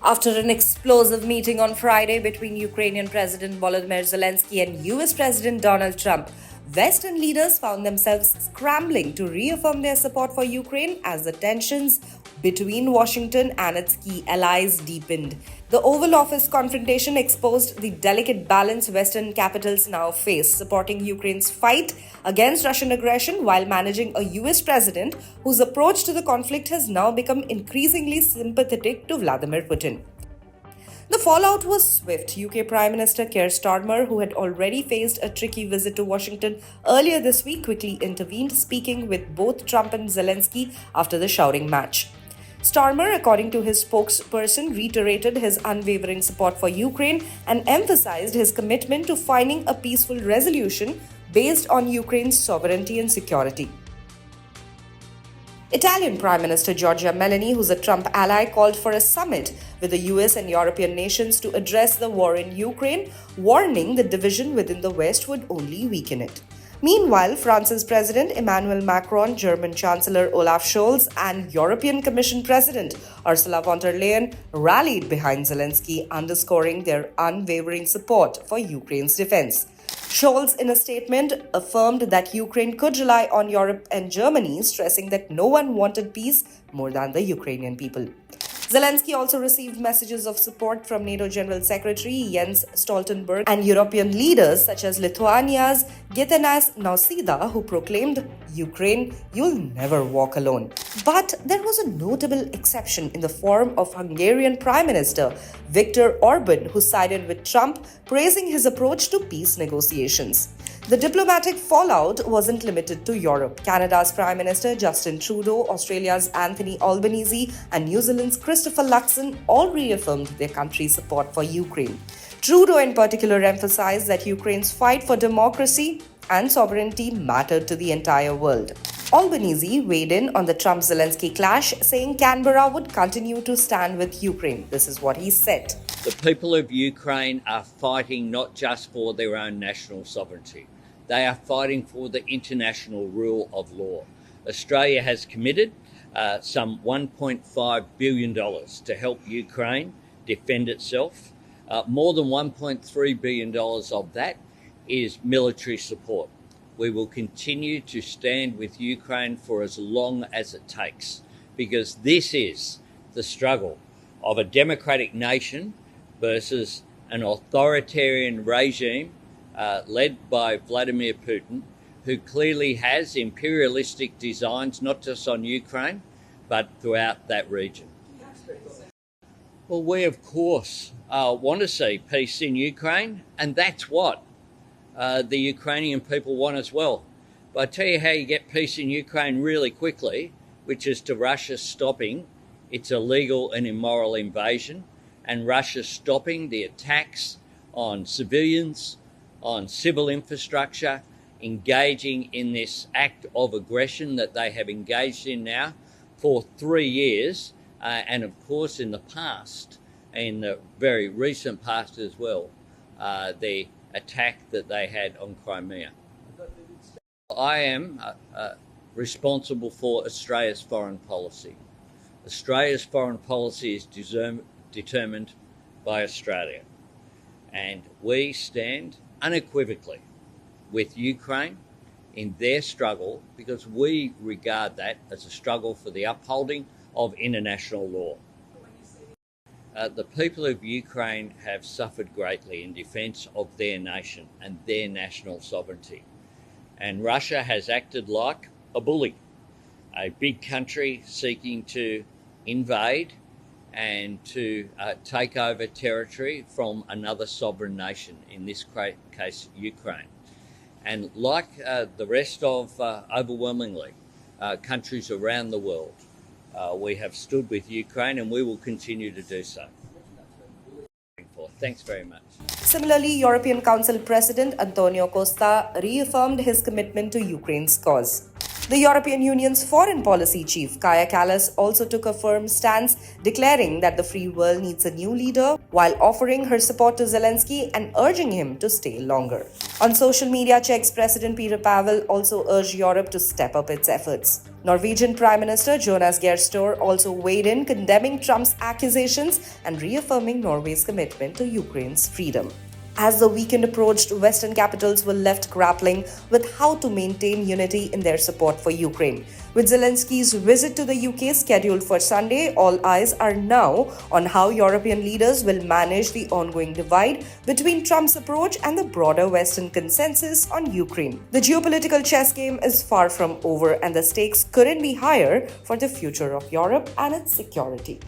After an explosive meeting on Friday between Ukrainian President Volodymyr Zelensky and US President Donald Trump, Western leaders found themselves scrambling to reaffirm their support for Ukraine as the tensions between Washington and its key allies deepened. The Oval Office confrontation exposed the delicate balance Western capitals now face, supporting Ukraine's fight against Russian aggression while managing a US president whose approach to the conflict has now become increasingly sympathetic to Vladimir Putin. The fallout was swift. UK Prime Minister Keir Starmer, who had already faced a tricky visit to Washington earlier this week, quickly intervened, speaking with both Trump and Zelensky after the shouting match. Starmer, according to his spokesperson, reiterated his unwavering support for Ukraine and emphasized his commitment to finding a peaceful resolution based on Ukraine's sovereignty and security. Italian Prime Minister Giorgia Meloni, who's a Trump ally, called for a summit with the US and European nations to address the war in Ukraine, warning the division within the West would only weaken it. Meanwhile, France's President Emmanuel Macron, German Chancellor Olaf Scholz, and European Commission President Ursula von der Leyen rallied behind Zelensky, underscoring their unwavering support for Ukraine's defense. Scholz, in a statement, affirmed that Ukraine could rely on Europe and Germany, stressing that no one wanted peace more than the Ukrainian people. Zelensky also received messages of support from NATO General Secretary Jens Stoltenberg and European leaders such as Lithuania's Gitanas Nausėda, who proclaimed, "Ukraine, you'll never walk alone." But there was a notable exception in the form of Hungarian Prime Minister Viktor Orban, who sided with Trump, praising his approach to peace negotiations. The diplomatic fallout wasn't limited to Europe. Canada's Prime Minister Justin Trudeau, Australia's Anthony Albanese, and New Zealand's Christopher Luxon all reaffirmed their country's support for Ukraine. Trudeau, in particular, emphasized that Ukraine's fight for democracy and sovereignty mattered to the entire world. Albanese weighed in on the Trump-Zelensky clash, saying Canberra would continue to stand with Ukraine. This is what he said. The people of Ukraine are fighting not just for their own national sovereignty. They are fighting for the international rule of law. Australia has committed some $1.5 billion to help Ukraine defend itself. More than $1.3 billion of that is military support. We will continue to stand with Ukraine for as long as it takes, because this is the struggle of a democratic nation versus an authoritarian regime led by Vladimir Putin, who clearly has imperialistic designs not just on Ukraine, but throughout that region. Well, we, of course, want to see peace in Ukraine, and that's what the Ukrainian people want as well. But I tell you how you get peace in Ukraine really quickly, which is to Russia stopping its illegal and immoral invasion, and Russia stopping the attacks on civilians, on civil infrastructure, engaging in this act of aggression that they have engaged in now for 3 years, and of course in the past, in the very recent past as well, the attack that they had on Crimea. I am responsible for Australia's foreign policy. Australia's foreign policy is determined by Australia, and we stand unequivocally with Ukraine in their struggle, because we regard that as a struggle for the upholding of international law. The people of Ukraine have suffered greatly in defence of their nation and their national sovereignty, and Russia has acted like a bully, a big country seeking to invade and to take over territory from another sovereign nation, in this case Ukraine. And like the rest of overwhelmingly countries around the world, we have stood with Ukraine, and we will continue to do so. Thanks very much. Similarly, European Council President Antonio Costa reaffirmed his commitment to Ukraine's cause. The European Union's foreign policy chief, Kaja Kallas, also took a firm stance, declaring that the free world needs a new leader, while offering her support to Zelensky and urging him to stay longer. On social media, Czech's President Peter Pavel also urged Europe to step up its efforts. Norwegian Prime Minister Jonas Gahr Støre also weighed in, condemning Trump's accusations and reaffirming Norway's commitment to Ukraine's freedom. As the weekend approached, Western capitals were left grappling with how to maintain unity in their support for Ukraine. With Zelensky's visit to the UK scheduled for Sunday, all eyes are now on how European leaders will manage the ongoing divide between Trump's approach and the broader Western consensus on Ukraine. The geopolitical chess game is far from over, and the stakes couldn't be higher for the future of Europe and its security.